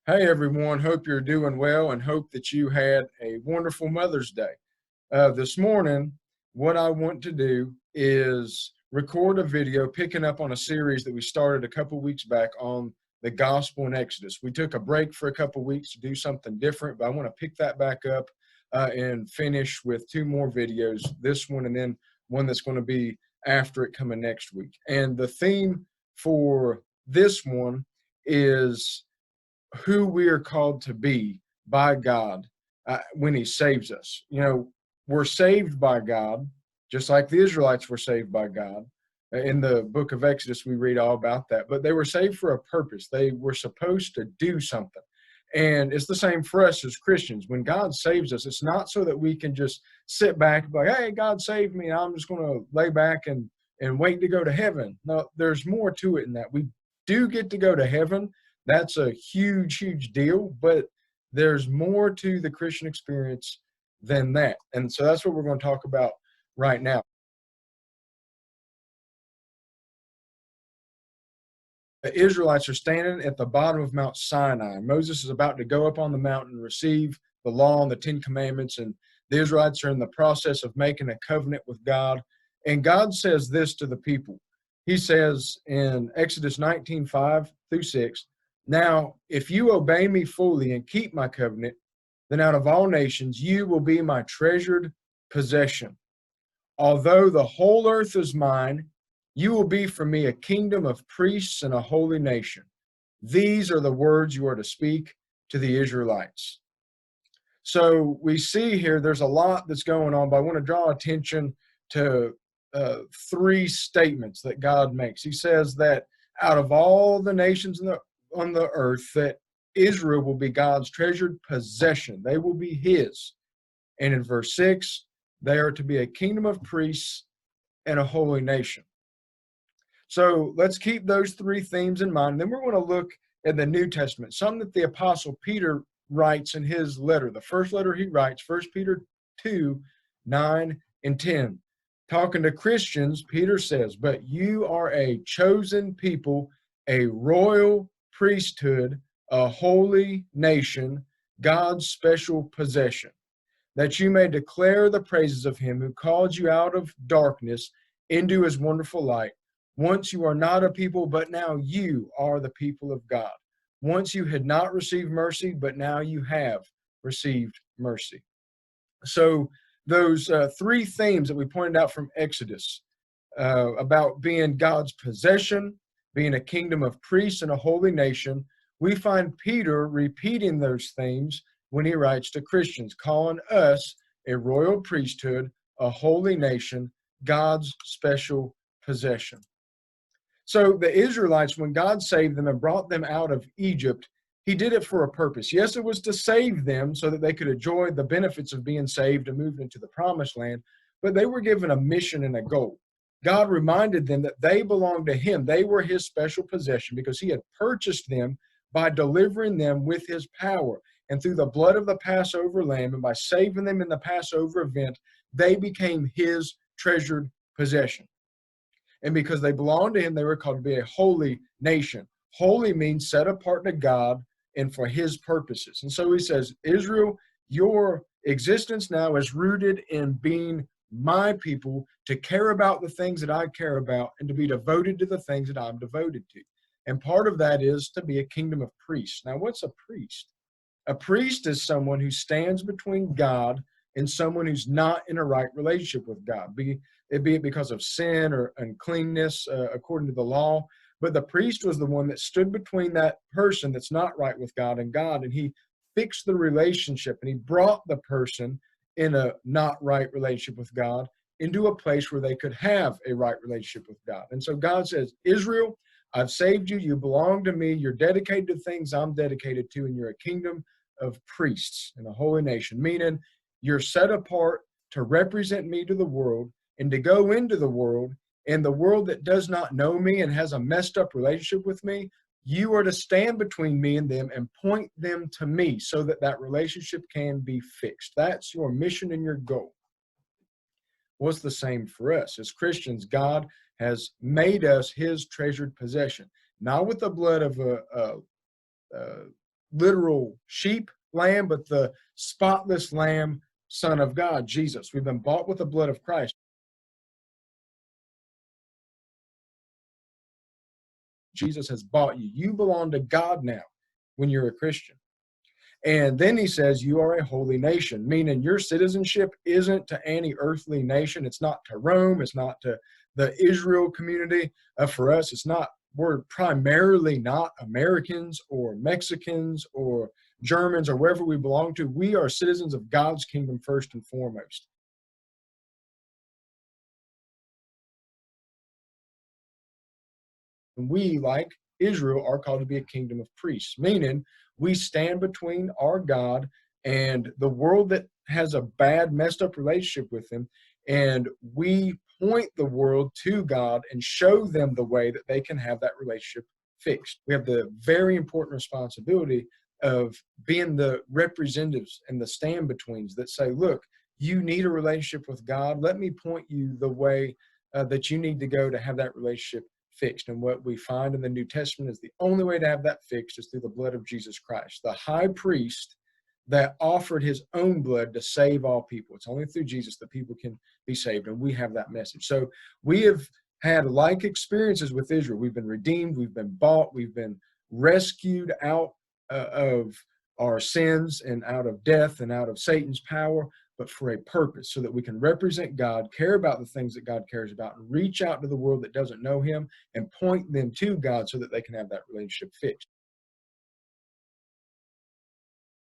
Hey everyone, hope you're doing well and hope that you had a wonderful Mother's Day. This morning, what I want to do is record a video picking up on a series that we started a couple weeks back on the gospel in Exodus. We took a break for a couple weeks to do something different, but I want to pick that back up and finish with two more videos, this one and then one that's going to be after it coming next week. And the theme for this one is who we are called to be by God when He saves us. You know, we're saved by God, just like the Israelites were saved by God. In the book of Exodus, we read all about that. But they were saved for a purpose. They were supposed to do something. And it's the same for us as Christians. When God saves us, it's not so that we can just sit back and be like, hey, God saved me. I'm just going to lay back and wait to go to heaven. No, there's more to it than that. We do get to go to heaven. That's a huge, huge deal. But there's more to the Christian experience than that. And so that's what we're going to talk about right now. The Israelites are standing at the bottom of Mount Sinai. Moses is about to go up on the mountain and receive the law and the Ten Commandments, and the Israelites are in the process of making a covenant with God. And God says this to the people. He says in Exodus 19:5 through 6, now, if you obey me fully and keep my covenant, then out of all nations you will be my treasured possession. Although the whole earth is mine, you will be for me a kingdom of priests and a holy nation. These are the words you are to speak to the Israelites. So we see here there's a lot that's going on, but I want to draw attention to three statements that God makes. He says that out of all the nations on the earth, that Israel will be God's treasured possession. They will be His. And in verse 6, they are to be a kingdom of priests and a holy nation. So let's keep those three themes in mind. Then we're going to look at the New Testament, something that the Apostle Peter writes in his letter. The first letter he writes, 1 Peter 2, 9 and 10. Talking to Christians, Peter says, but you are a chosen people, a royal priesthood, a holy nation, God's special possession, that you may declare the praises of him who called you out of darkness into his wonderful light. Once you are not a people, but now you are the people of God. Once you had not received mercy, but now you have received mercy. So those three themes that we pointed out from Exodus about being God's possession, being a kingdom of priests and a holy nation, we find Peter repeating those themes when he writes to Christians, calling us a royal priesthood, a holy nation, God's special possession. So the Israelites, when God saved them and brought them out of Egypt, He did it for a purpose. Yes, it was to save them so that they could enjoy the benefits of being saved and moved into the promised land, but they were given a mission and a goal. God reminded them that they belonged to Him. They were His special possession because He had purchased them by delivering them with His power. And through the blood of the Passover lamb and by saving them in the Passover event, they became His treasured possession. And because they belonged to Him, they were called to be a holy nation. Holy means set apart to God and for His purposes. And so He says, Israel, your existence now is rooted in being my people, to care about the things that I care about and to be devoted to the things that I'm devoted to. And part of that is to be a kingdom of priests. Now, what's a priest? A priest is someone who stands between God and someone who's not in a right relationship with God, be it because of sin or uncleanness according to the law. But the priest was the one that stood between that person that's not right with God, and he fixed the relationship, and he brought the person in a not right relationship with God into a place where they could have a right relationship with God. And so God says, Israel, I've saved you. You belong to me. You're dedicated to things I'm dedicated to, and you're a kingdom of priests and a holy nation, meaning you're set apart to represent me to the world and to go into the world, and the world that does not know me and has a messed up relationship with me, you are to stand between me and them and point them to me so that that relationship can be fixed. That's your mission and your goal. What's the same for us? As Christians, God has made us His treasured possession, not with the blood of a literal sheep lamb, but the spotless lamb, Son of God, Jesus. We've been bought with the blood of Christ. Jesus has bought you. You belong to God now when you're a Christian. And then he says, you are a holy nation, meaning your citizenship isn't to any earthly nation. It's not to Rome. It's not to the Israel community. For us, it's not, we're primarily not Americans or Mexicans or Germans or wherever we belong to. We are citizens of God's kingdom first and foremost. And we, like Israel, are called to be a kingdom of priests, meaning we stand between our God and the world that has a bad, messed up relationship with him. And we point the world to God and show them the way that they can have that relationship fixed. We have the very important responsibility of being the representatives and the stand betweens that say, look, you need a relationship with God. Let me point you the way that you need to go to have that relationship fixed. And what we find in the New Testament is the only way to have that fixed is through the blood of Jesus Christ, the high priest that offered his own blood to save all people. It's only through Jesus that people can be saved, and we have that message. So we have had like experiences with Israel. We've been redeemed, we've been bought, we've been rescued out of our sins and out of death and out of Satan's power, but for a purpose, so that we can represent God, care about the things that God cares about, and reach out to the world that doesn't know him and point them to God so that they can have that relationship fixed.